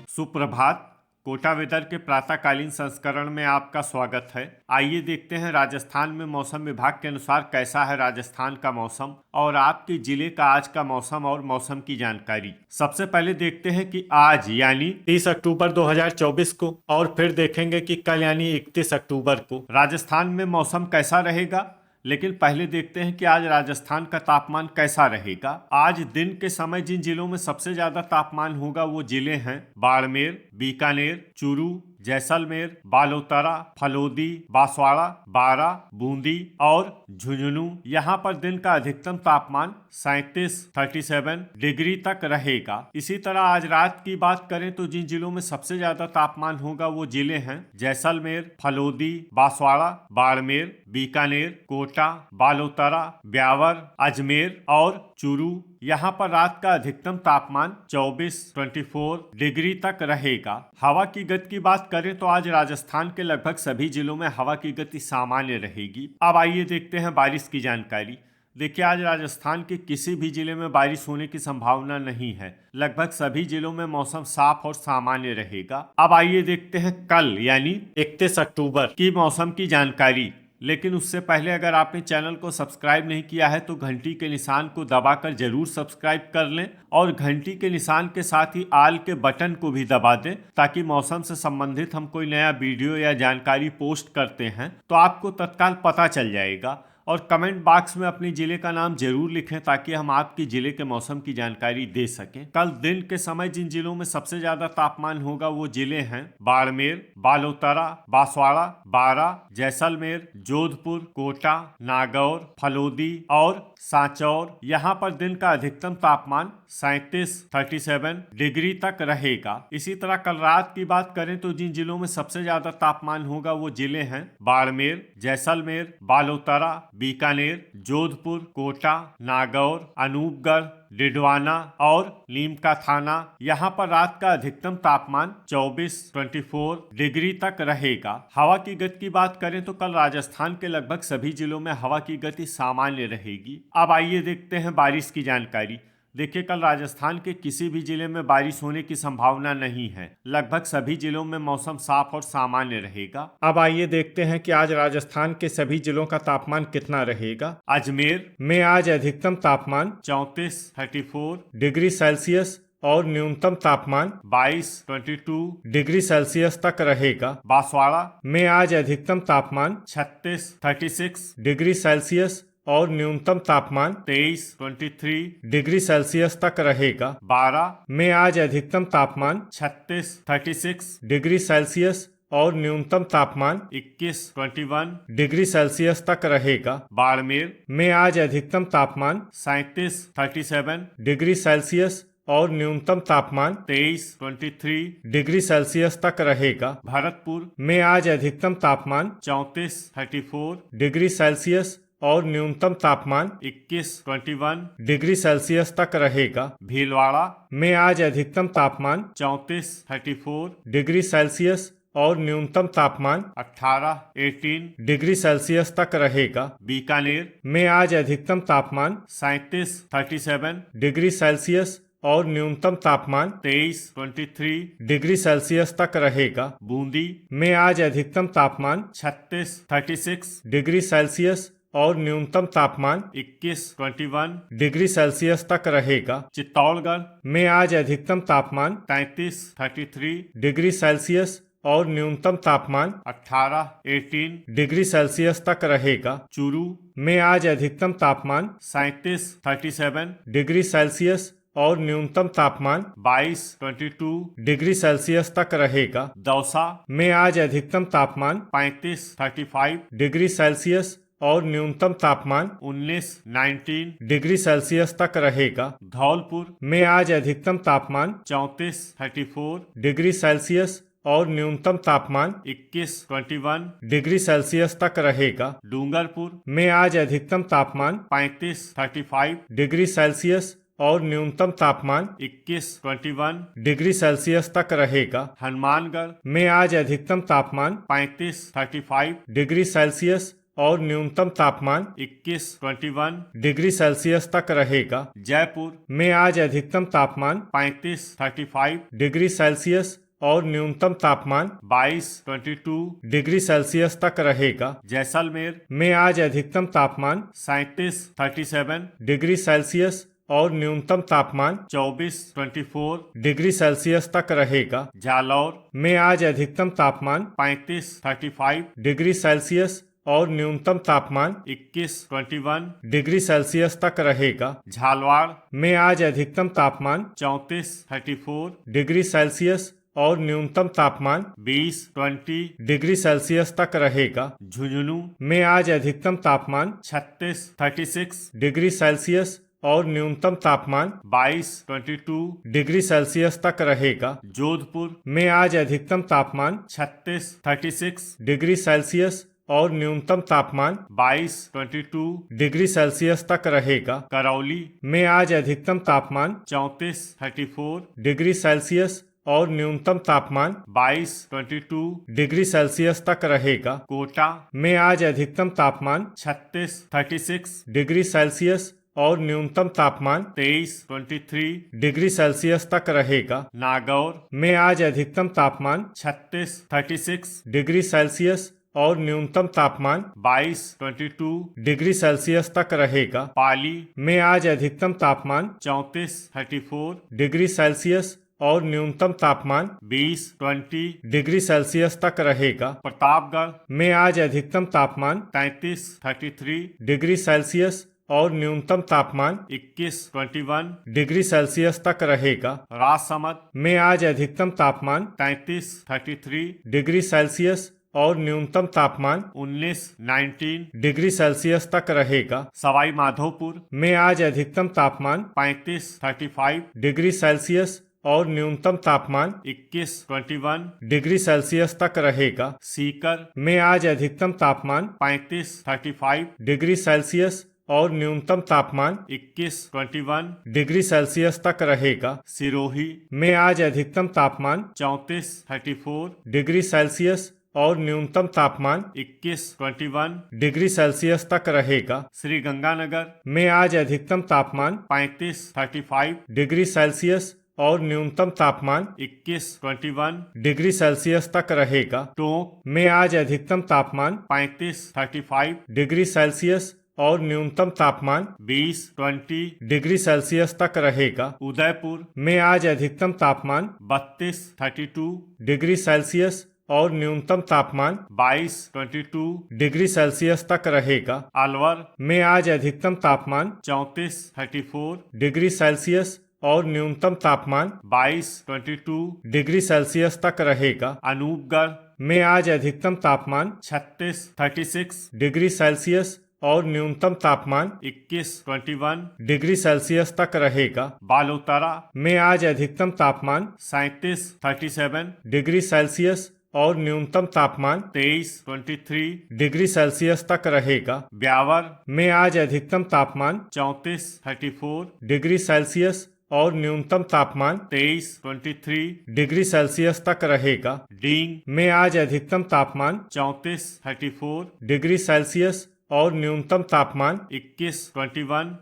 सुप्रभात। कोटा वेदर के प्रातःकालीन संस्करण में आपका स्वागत है। आइए देखते हैं राजस्थान में मौसम विभाग के अनुसार कैसा है राजस्थान का मौसम और आपके जिले का आज का मौसम और मौसम की जानकारी। सबसे पहले देखते हैं कि आज यानी 30 अक्टूबर 2024 को और फिर देखेंगे कि कल यानी 31 अक्टूबर को राजस्थान में मौसम कैसा रहेगा। लेकिन पहले देखते हैं कि आज राजस्थान का तापमान कैसा रहेगा। आज दिन के समय जिन जिलों में सबसे ज्यादा तापमान होगा वो जिले हैं बाड़मेर, बीकानेर, चूरू, जैसलमेर, बालोतरा, फलोदी, बांसवाड़ा, बारा, बूंदी और झुंझुनू। यहाँ पर दिन का अधिकतम तापमान 37 डिग्री तक रहेगा। इसी तरह आज रात की बात करें तो जिन जिलों में सबसे ज्यादा तापमान होगा वो जिले हैं जैसलमेर, फलोदी, बांसवाड़ा, बाड़मेर, बीकानेर, कोटा, बालोतरा, ब्यावर, अजमेर और चूरू। यहाँ पर रात का अधिकतम तापमान 24 डिग्री तक रहेगा। हवा की गति की बात करें तो आज राजस्थान के लगभग सभी जिलों में हवा की गति सामान्य रहेगी। अब आइए देखते हैं बारिश की जानकारी। देखिए, आज राजस्थान के किसी भी जिले में बारिश होने की संभावना नहीं है। लगभग सभी जिलों में मौसम साफ और सामान्य रहेगा। अब आइए देखते हैं कल यानी 31 अक्टूबर की मौसम की जानकारी। लेकिन उससे पहले अगर आपने चैनल को सब्सक्राइब नहीं किया है तो घंटी के निशान को दबाकर जरूर सब्सक्राइब कर लें और घंटी के निशान के साथ ही आल के बटन को भी दबा दें ताकि मौसम से संबंधित हम कोई नया वीडियो या जानकारी पोस्ट करते हैं तो आपको तत्काल पता चल जाएगा। और कमेंट बॉक्स में अपने जिले का नाम जरूर लिखें ताकि हम आपके जिले के मौसम की जानकारी दे सकें। कल दिन के समय जिन जिलों में सबसे ज्यादा तापमान होगा वो जिले हैं बाड़मेर, बालोतरा, बांसवाड़ा, बारा, जैसलमेर, जोधपुर, कोटा, नागौर, फलोदी और सांचौर। यहाँ पर दिन का अधिकतम तापमान 37 डिग्री तक रहेगा। इसी तरह कल रात की बात करें तो जिन जिलों में सबसे ज्यादा तापमान होगा वो जिले हैं बाड़मेर, जैसलमेर, बालोतरा, बीकानेर, जोधपुर, कोटा, नागौर, अनूपगढ़, डिडवाना और नीमका थाना। यहाँ पर रात का अधिकतम तापमान 24 डिग्री तक रहेगा। हवा की गति की बात करें तो कल राजस्थान के लगभग सभी जिलों में हवा की गति सामान्य रहेगी। अब आइए देखते हैं बारिश की जानकारी। देखिए, कल राजस्थान के किसी भी जिले में बारिश होने की संभावना नहीं है। लगभग सभी जिलों में मौसम साफ और सामान्य रहेगा। अब आइए देखते हैं कि आज राजस्थान के सभी जिलों का तापमान कितना रहेगा। अजमेर में आज अधिकतम तापमान 34 डिग्री सेल्सियस और न्यूनतम तापमान 22 डिग्री सेल्सियस तक रहेगा। बांसवाड़ा में आज अधिकतम तापमान 36 डिग्री सेल्सियस और न्यूनतम तापमान 23 डिग्री सेल्सियस तक रहेगा। बारा में आज अधिकतम तापमान 36 डिग्री सेल्सियस और न्यूनतम तापमान 21 डिग्री सेल्सियस तक रहेगा। बाड़मेर में आज अधिकतम तापमान 37 डिग्री सेल्सियस और न्यूनतम तापमान 23 डिग्री सेल्सियस तक रहेगा। भरतपुर में आज अधिकतम तापमान 34 डिग्री सेल्सियस और न्यूनतम तापमान 21 डिग्री सेल्सियस तक रहेगा। भीलवाड़ा में आज अधिकतम तापमान 34 डिग्री सेल्सियस और न्यूनतम तापमान 18 डिग्री सेल्सियस तक रहेगा। बीकानेर में आज अधिकतम तापमान 37 डिग्री सेल्सियस और न्यूनतम तापमान 23 डिग्री सेल्सियस तक रहेगा। बूंदी में आज अधिकतम तापमान 36 डिग्री सेल्सियस और न्यूनतम तापमान 21 डिग्री सेल्सियस तक रहेगा। चित्तौड़गढ़ में आज अधिकतम तापमान 33 डिग्री सेल्सियस और न्यूनतम तापमान 18 डिग्री सेल्सियस तक रहेगा। चूरू में आज अधिकतम तापमान 37 डिग्री सेल्सियस और न्यूनतम तापमान 22 डिग्री सेल्सियस तक रहेगा। दौसा में आज अधिकतम तापमान 35 डिग्री सेल्सियस और न्यूनतम तापमान 19 डिग्री सेल्सियस तक रहेगा। धौलपुर में आज अधिकतम तापमान 34 डिग्री सेल्सियस और न्यूनतम तापमान 21 डिग्री सेल्सियस तक रहेगा। डूंगरपुर में आज अधिकतम तापमान 35 डिग्री सेल्सियस और न्यूनतम तापमान 21 डिग्री सेल्सियस तक रहेगा। हनुमानगढ़ में आज अधिकतम तापमान 35 डिग्री सेल्सियस और न्यूनतम तापमान 21 डिग्री सेल्सियस तक रहेगा। जयपुर में आज अधिकतम तापमान 35 डिग्री सेल्सियस और न्यूनतम तापमान 22 डिग्री सेल्सियस तक रहेगा। जैसलमेर में आज अधिकतम तापमान 37 डिग्री सेल्सियस और न्यूनतम तापमान 24 डिग्री सेल्सियस तक रहेगा। जालौर में आज अधिकतम तापमान 35 डिग्री सेल्सियस और न्यूनतम तापमान 21 डिग्री सेल्सियस तक रहेगा। झालवाड़ में आज अधिकतम तापमान 34 डिग्री सेल्सियस और न्यूनतम तापमान 20 डिग्री सेल्सियस तक रहेगा। झुंझुनू में आज अधिकतम तापमान 36 डिग्री सेल्सियस और न्यूनतम तापमान 22 डिग्री सेल्सियस तक रहेगा। जोधपुर में आज अधिकतम तापमान 36 डिग्री सेल्सियस और न्यूनतम तापमान 22 डिग्री सेल्सियस तक रहेगा। करौली में आज अधिकतम तापमान 34 डिग्री सेल्सियस और न्यूनतम तापमान 22 डिग्री सेल्सियस तक रहेगा। कोटा में आज अधिकतम तापमान 36 डिग्री सेल्सियस और न्यूनतम तापमान 23 डिग्री सेल्सियस तक रहेगा। नागौर में आज अधिकतम तापमान 36 डिग्री सेल्सियस और न्यूनतम तापमान 22 डिग्री सेल्सियस तक रहेगा। पाली में आज अधिकतम तापमान 34 डिग्री सेल्सियस और न्यूनतम तापमान 20 डिग्री सेल्सियस तक रहेगा। प्रतापगढ़ में आज अधिकतम तापमान 33 डिग्री सेल्सियस और न्यूनतम तापमान 21 डिग्री सेल्सियस तक रहेगा। राजसमंद में आज अधिकतम तापमान 33 डिग्री सेल्सियस और न्यूनतम तापमान 19 डिग्री सेल्सियस तक रहेगा। सवाई माधोपुर में आज अधिकतम तापमान 35 डिग्री सेल्सियस और न्यूनतम तापमान 21 डिग्री सेल्सियस तक रहेगा। सीकर में आज अधिकतम तापमान 35 डिग्री सेल्सियस और न्यूनतम तापमान 21 डिग्री सेल्सियस तक रहेगा। सिरोही में आज अधिकतम तापमान 34 डिग्री सेल्सियस और न्यूनतम तापमान 21 डिग्री सेल्सियस तक रहेगा। श्री गंगानगर में आज अधिकतम तापमान 35 डिग्री सेल्सियस और न्यूनतम तापमान 21 डिग्री सेल्सियस तक रहेगा। टोंक में आज अधिकतम तापमान 35 डिग्री सेल्सियस और न्यूनतम तापमान 20 डिग्री सेल्सियस तक रहेगा। उदयपुर में आज अधिकतम तापमान 32 डिग्री सेल्सियस और न्यूनतम तापमान 22 डिग्री सेल्सियस तक रहेगा। अलवर में आज अधिकतम तापमान 34 डिग्री सेल्सियस और न्यूनतम तापमान 22 डिग्री सेल्सियस तक रहेगा। अनूपगढ़ में आज अधिकतम तापमान 36 डिग्री सेल्सियस और न्यूनतम तापमान 21 डिग्री सेल्सियस तक रहेगा। बालोतरा में आज अधिकतम तापमान 37 डिग्री सेल्सियस और न्यूनतम तापमान 23 डिग्री सेल्सियस तक रहेगा। ब्यावर में आज अधिकतम तापमान 34 डिग्री सेल्सियस और न्यूनतम तापमान 23 डिग्री सेल्सियस तक रहेगा। डींग में आज अधिकतम तापमान 34 डिग्री सेल्सियस और न्यूनतम तापमान 21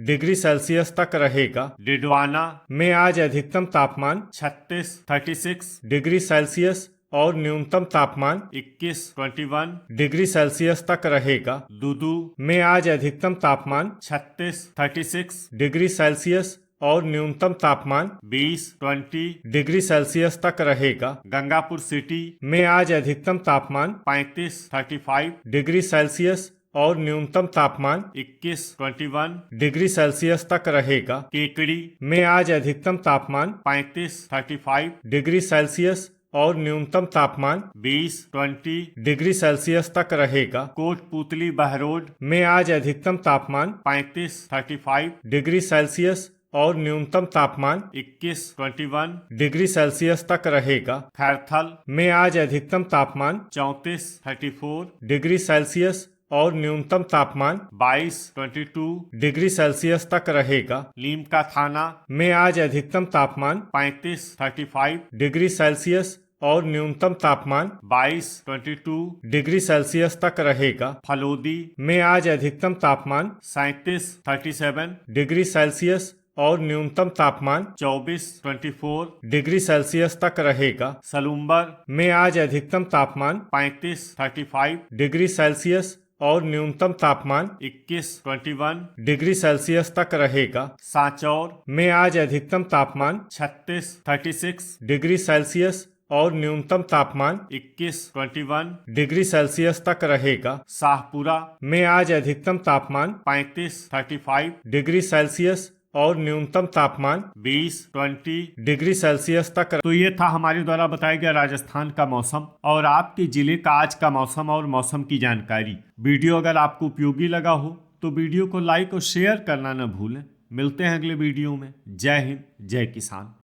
डिग्री सेल्सियस तक रहेगा। डिडवाना में आज अधिकतम तापमान 36 डिग्री सेल्सियस और न्यूनतम तापमान 21 डिग्री सेल्सियस तक रहेगा। दूदू में आज अधिकतम तापमान 36 डिग्री सेल्सियस और न्यूनतम तापमान 20 डिग्री सेल्सियस तक रहेगा। गंगापुर सिटी में आज अधिकतम तापमान 35 डिग्री सेल्सियस और न्यूनतम तापमान 21 डिग्री सेल्सियस तक रहेगा। केकड़ी में आज अधिकतम तापमान 35 डिग्री सेल्सियस और न्यूनतम तापमान 20 डिग्री सेल्सियस तक रहेगा। कोटपुतली बहरोड में आज अधिकतम तापमान 35 डिग्री सेल्सियस और न्यूनतम तापमान 21 डिग्री सेल्सियस तक रहेगा। खैरथल में आज अधिकतम तापमान 34 डिग्री सेल्सियस और न्यूनतम तापमान 22 डिग्री सेल्सियस तक रहेगा। लीमका थाना में आज अधिकतम तापमान 35 डिग्री सेल्सियस और न्यूनतम तापमान 22 डिग्री सेल्सियस तक रहेगा। फलोदी में आज अधिकतम तापमान 37 डिग्री सेल्सियस और न्यूनतम तापमान 24 डिग्री सेल्सियस तक रहेगा। सलूम्बर में आज अधिकतम तापमान 35 डिग्री सेल्सियस और न्यूनतम तापमान 21 डिग्री सेल्सियस तक रहेगा। सांचौर में आज अधिकतम तापमान 36 डिग्री सेल्सियस और न्यूनतम तापमान 21 डिग्री सेल्सियस तक रहेगा। शाहपुरा में आज अधिकतम तापमान 35 डिग्री सेल्सियस और न्यूनतम तापमान 20 डिग्री सेल्सियस तक। तो ये था हमारे द्वारा बताया गया राजस्थान का मौसम और आपके जिले का आज का मौसम और मौसम की जानकारी। वीडियो अगर आपको उपयोगी लगा हो तो वीडियो को लाइक और शेयर करना न भूलें। मिलते हैं अगले वीडियो में। जय हिंद, जय किसान।